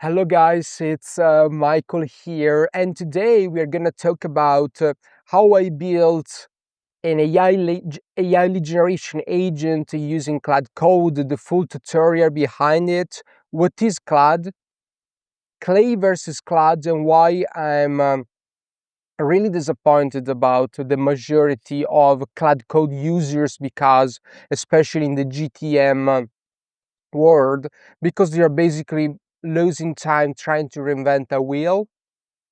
Hello guys, it's Michael here, and today we are gonna talk about how I built an AI lead generation agent using Claude, the full tutorial behind it. What is Claude? Clay versus Claude, and why I'm really disappointed about the majority of Claude users, because especially in the GTM world, because they are basically losing time trying to reinvent a wheel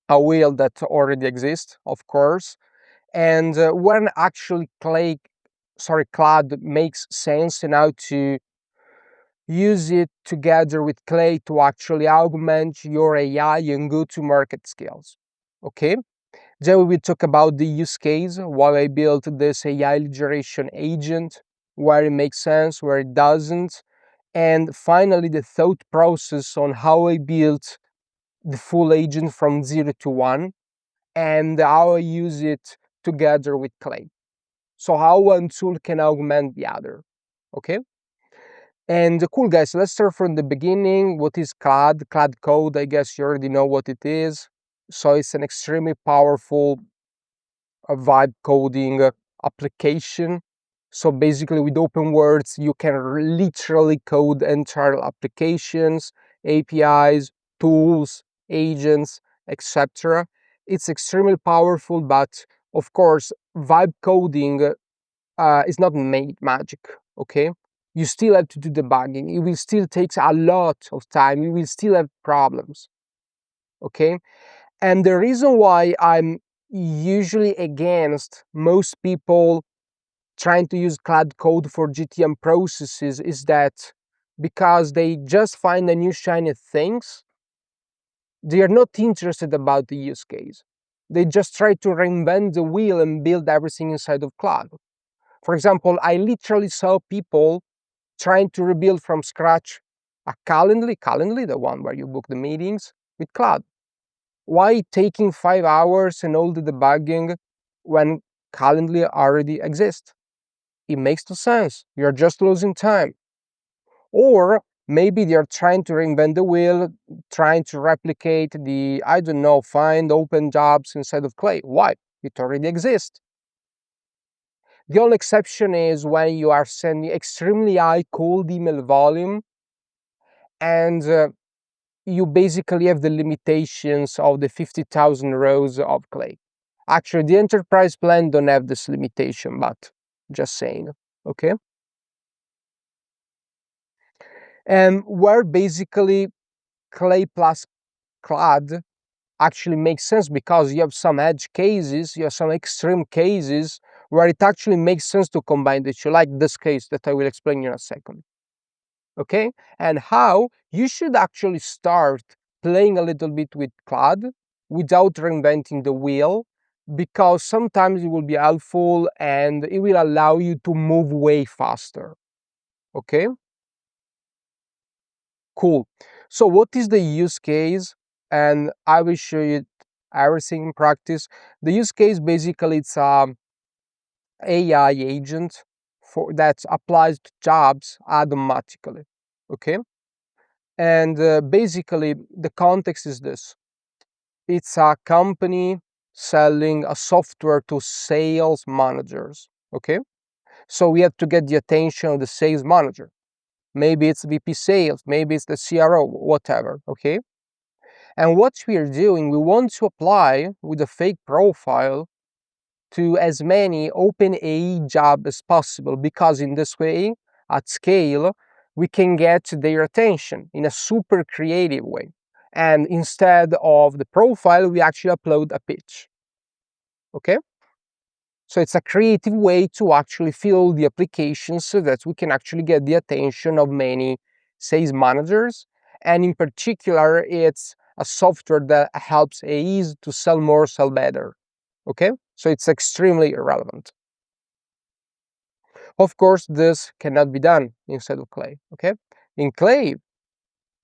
that already exists, of course. And when actually Claude makes sense, and how to use it together with Clay to actually augment your AI and go-to-market skills. Okay, then we will talk about the use case, why I built this AI generation agent, where it makes sense, where it doesn't, and finally the thought process on how I built the full agent from 0 to 1, and how I use it together with Clay. So how one tool can augment the other. Okay? And cool guys, let's start from the beginning. What is Claude? Claude Code, I guess you already know what it is. So it's an extremely powerful vibe coding application. So basically with open words, you can literally code entire applications, APIs, tools, agents, etc. It's extremely powerful, but of course, vibe coding is not made magic, okay? You still have to do debugging. It will still take a lot of time. You will still have problems, okay? And the reason why I'm usually against most people trying to use Claude Code for GTM processes is that because they just find the new shiny things, they are not interested about the use case. They just try to reinvent the wheel and build everything inside of Claude. For example, I literally saw people trying to rebuild from scratch a Calendly, the one where you book the meetings, with Claude. Why taking 5 hours and all the debugging when Calendly already exists? It makes no sense. You're just losing time. Or maybe they're trying to reinvent the wheel, trying to replicate the, I don't know, find open jobs inside of Clay. Why? It already exists. The only exception is when you are sending extremely high cold email volume, and you basically have the limitations of the 50,000 rows of Clay. Actually, the enterprise plan don't have this limitation, but just saying, okay? And where basically Clay plus Claude actually makes sense, because you have some edge cases, you have some extreme cases where it actually makes sense to combine the two, like this case that I will explain in a second. Okay? And how you should actually start playing a little bit with Claude without reinventing the wheel, because sometimes it will be helpful and it will allow you to move way faster. Okay? Cool. So what is the use case? And I will show you everything in practice. The use case, basically, it's a AI agent that applies to jobs automatically. Okay? And basically, the context is this. It's a company selling a software to sales managers. Okay? So we have to get the attention of the sales manager. Maybe it's VP sales, maybe it's the CRO, whatever. Okay? And what we are doing, we want to apply with a fake profile to as many open AI jobs as possible, because in this way, at scale, we can get their attention in a super creative way. And instead of the profile, we actually upload a pitch. Okay? So it's a creative way to actually fill the applications so that we can actually get the attention of many sales managers. And in particular, it's a software that helps AEs to sell more, sell better. Okay? So it's extremely relevant. Of course, this cannot be done inside of Clay. Okay? In Clay,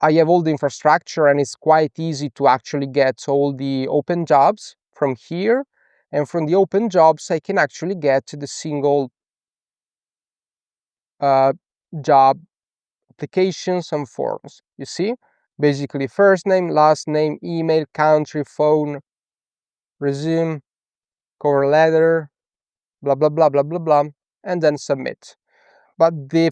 I have all the infrastructure, and it's quite easy to actually get all the open jobs from here. And from the open jobs, I can actually get the single job applications and forms. You see, Basically first name, last name, email, country, phone, resume, cover letter, blah, blah, blah, blah, blah, blah, and then submit. But the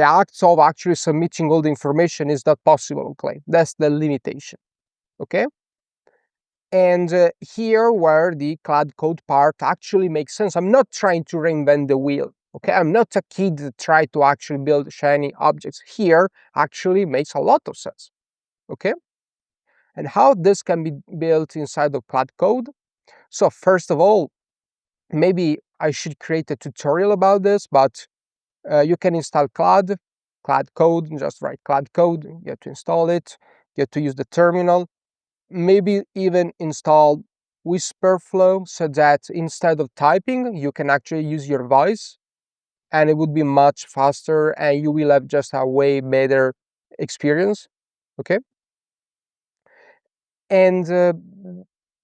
acts of actually submitting all the information is not possible on Clay. That's the limitation, okay? And here where the Claude Code part actually makes sense. I'm not trying to reinvent the wheel, okay? I'm not a kid that try to actually build shiny objects. Here actually makes a lot of sense, okay? And how this can be built inside of Claude Code. So first of all, maybe I should create a tutorial about this, but you can install Claude Code, just write Claude Code, you have to install it, you have to use the terminal, maybe even install Whisperflow so that instead of typing, you can actually use your voice and it would be much faster and you will have just a way better experience, okay? And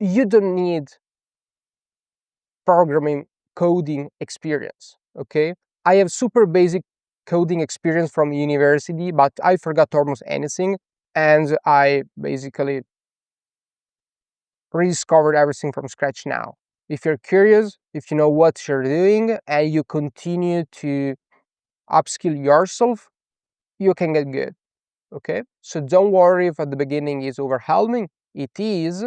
you don't need programming coding experience, okay? I have super basic coding experience from university, but I forgot almost anything and I basically rediscovered everything from scratch now. If you're curious, if you know what you're doing and you continue to upskill yourself, you can get good, okay? So don't worry if at the beginning is overwhelming, it is,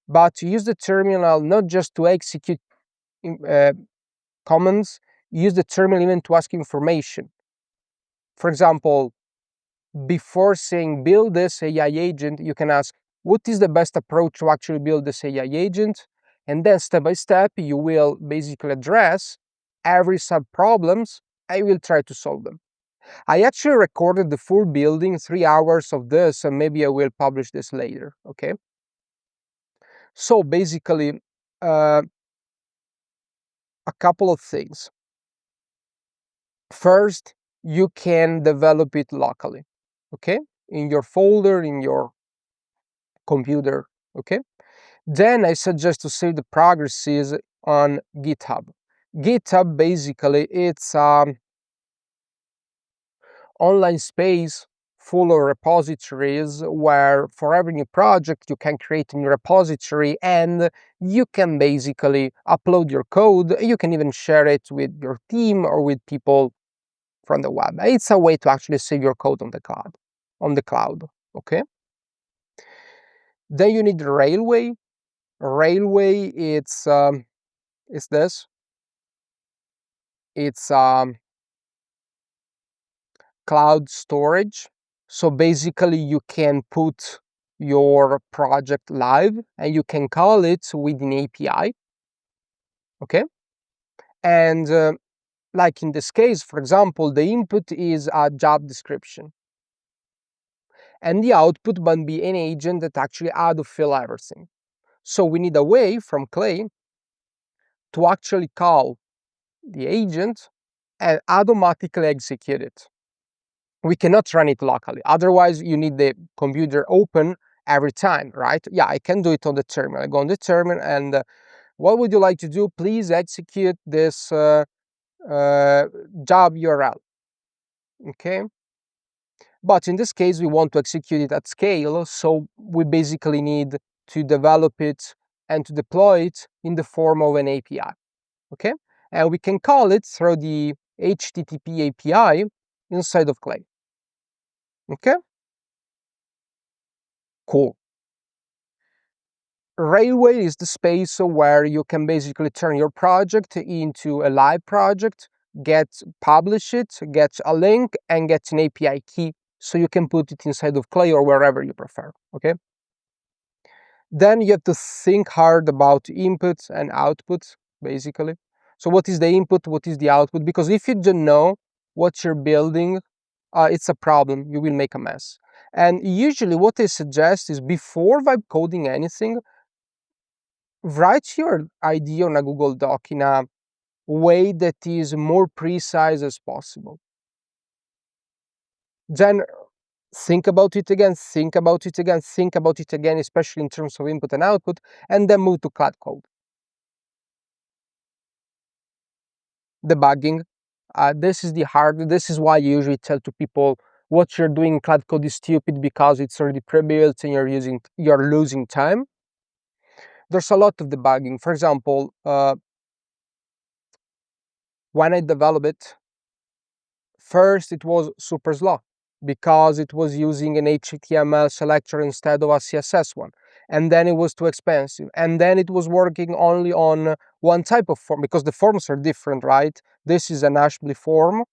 but use the terminal not just to execute commands, use the terminal even to ask information. For example, before saying build this AI agent, you can ask, what is the best approach to actually build this AI agent? And then step by step, you will basically address every sub problems. I will try to solve them. I actually recorded the full building, 3 hours of this, and maybe I will publish this later, okay? So basically, a couple of things. First, you can develop it locally, okay? In your folder, in your computer, okay? Then I suggest to save the progresses on GitHub. GitHub basically it's online space full of repositories where for every new project you can create a new repository and you can basically upload your code. You can even share it with your team or with people from the web. It's a way to actually save your code on the cloud, okay? Then you need Railway. Railway, it's this. It's cloud storage. So basically you can put your project live and you can call it with an API, okay? And like in this case, for example, the input is a job description. And the output might be an agent that actually autofill everything. So we need a way from Clay to actually call the agent and automatically execute it. We cannot run it locally. Otherwise, you need the computer open every time, right? Yeah, I can do it on the terminal. I go on the terminal and what would you like to do? Please execute this job URL, okay? But in this case, we want to execute it at scale, so we basically need to develop it and to deploy it in the form of an API, okay? And we can call it through the HTTP API inside of Clay, okay? Cool. Railway is the space where you can basically turn your project into a live project, publish it, get a link, and get an API key so you can put it inside of Clay or wherever you prefer, okay? Then you have to think hard about input and output, basically. So what is the input, what is the output? Because if you don't know what you're building, it's a problem, you will make a mess. And usually what I suggest is before vibe coding anything, write your idea on a Google Doc in a way that is more precise as possible. Then think about it again, think about it again, think about it again, especially in terms of input and output, and then move to Claude Code. Debugging. This is why I usually tell to people what you're doing in Cloud Code is stupid because it's already pre-built and you're losing time. There's a lot of debugging. For example, when I developed it, first it was super slow because it was using an HTML selector instead of a CSS one. And then it was too expensive. And then it was working only on one type of form because the forms are different, right? This is an Ashby form.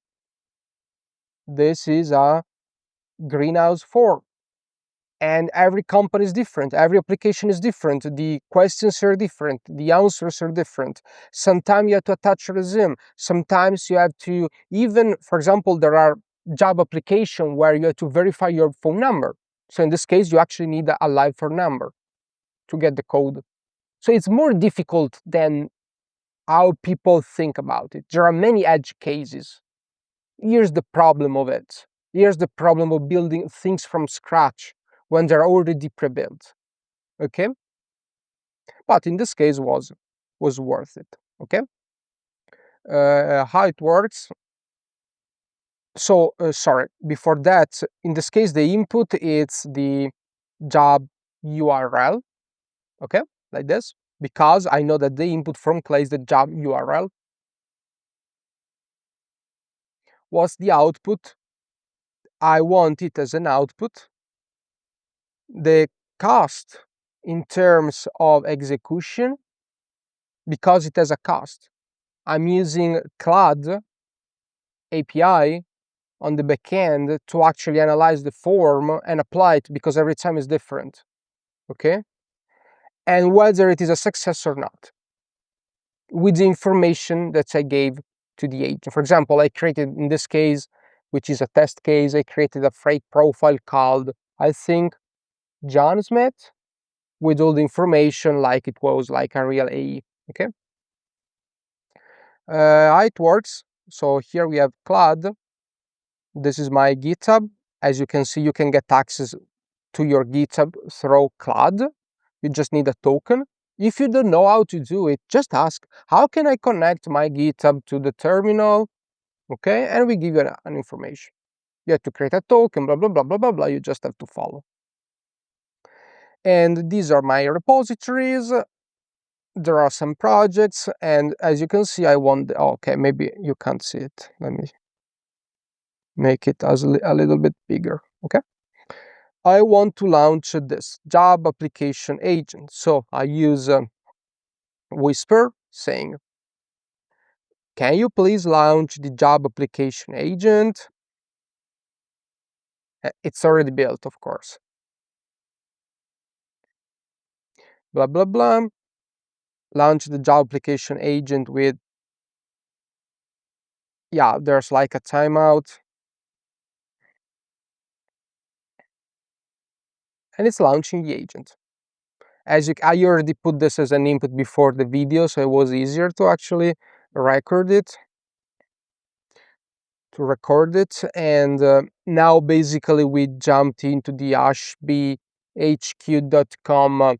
This is a greenhouse form. And every company is different, every application is different, the questions are different, the answers are different. Sometimes you have to attach a resume, sometimes you have to, even, for example, there are job applications where you have to verify your phone number. So in this case, you actually need a live phone number to get the code. So it's more difficult than how people think about it. There are many edge cases. Here's the problem of it. Here's the problem of building things from scratch when they're already pre-built, okay? But in this case was worth it, okay? How it works. So, sorry, before that, in this case, the input is the job URL, okay? Like this, because I know that the input from Clay is the job URL. What's the output? I want it as an output. The cost in terms of execution, because it has a cost. I'm using Claude API on the backend to actually analyze the form and apply it because every time is different, okay? And whether it is a success or not with the information that I gave to the agent. For example, I created, in this case, which is a test case, I created a fake profile called, I think, John Smith, with all the information like it was like a real AE, okay? How it works. So here we have Claude. This is my GitHub. As you can see, you can get access to your GitHub through Claude. You just need a token. If you don't know how to do it, just ask, how can I connect my GitHub to the terminal? Okay, and we give you an information. You have to create a token, blah, blah, blah, blah, blah, blah. You just have to follow. And these are my repositories. There are some projects, and as you can see, I want, okay, maybe you can't see it. Let me make it as a little bit bigger, okay? I want to launch this job application agent. So I use Whisper saying, can you please launch the job application agent? It's already built, of course. Blah, blah, blah. Launch the job application agent with, yeah, there's like a timeout. And it's launching the agent. I already put this as an input before the video, so it was easier to actually record it. And now basically we jumped into the hbhq.com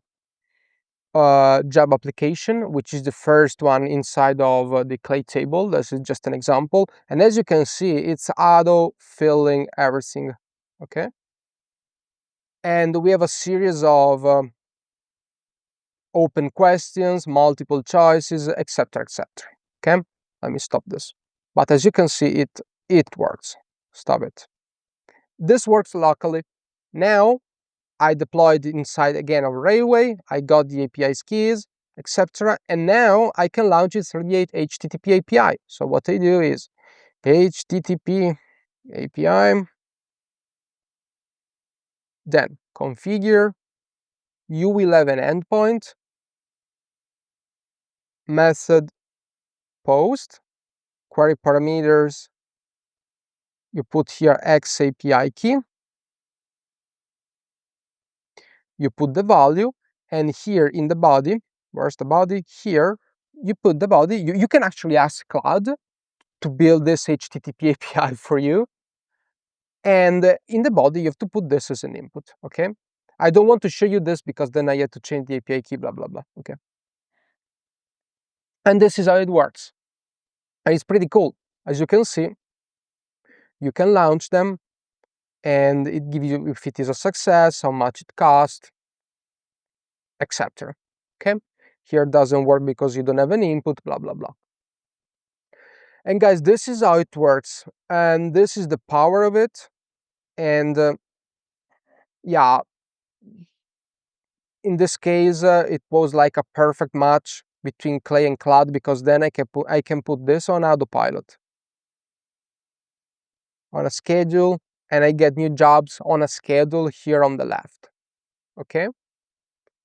job application, which is the first one inside of the Clay table. This is just an example, and as you can see, it's auto filling everything, okay? And we have a series of open questions, multiple choices, etc., etc. Okay, let me stop this. But as you can see, it works. Stop it. This works locally. Now I deployed inside again of Railway. I got the API keys, etc. And now I can launch it through the HTTP API. So what I do is HTTP API, then configure U11 endpoint, method post, query parameters, you put here X API key, you put the value, and here in the body, where's the body? Here, you put the body. You can actually ask Claude to build this HTTP API for you. And in the body, you have to put this as an input, okay? I don't want to show you this because then I have to change the API key, blah, blah, blah, okay? And this is how it works. And it's pretty cool. As you can see, you can launch them. and it gives you if it is a success, how much it costs, etc. Okay, here doesn't work because you don't have an input, blah blah blah. And guys, this is how it works, and this is the power of it. And yeah, in this case, it was like a perfect match between Clay and Claude, because then I can put this on autopilot, on a schedule, and I get new jobs on a schedule here on the left. Okay,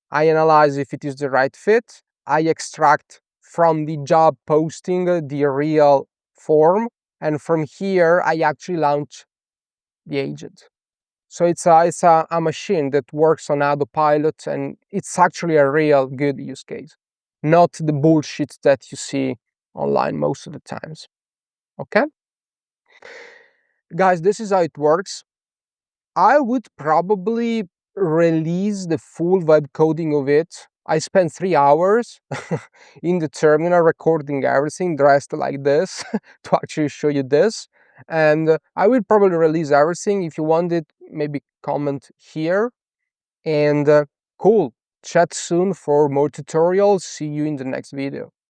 I analyze if it is the right fit. I extract from the job posting the real form, and from here I actually launch the agent. So it's a machine that works on autopilot, and it's actually a real good use case, not the bullshit that you see online most of the times. Okay, guys, this is how it works. I would probably release the full web coding of it. I spent 3 hours in the terminal recording everything, dressed like this, to actually show you this. And I will probably release everything. If you want it, maybe comment here. And cool. Chat soon for more tutorials. See you in the next video.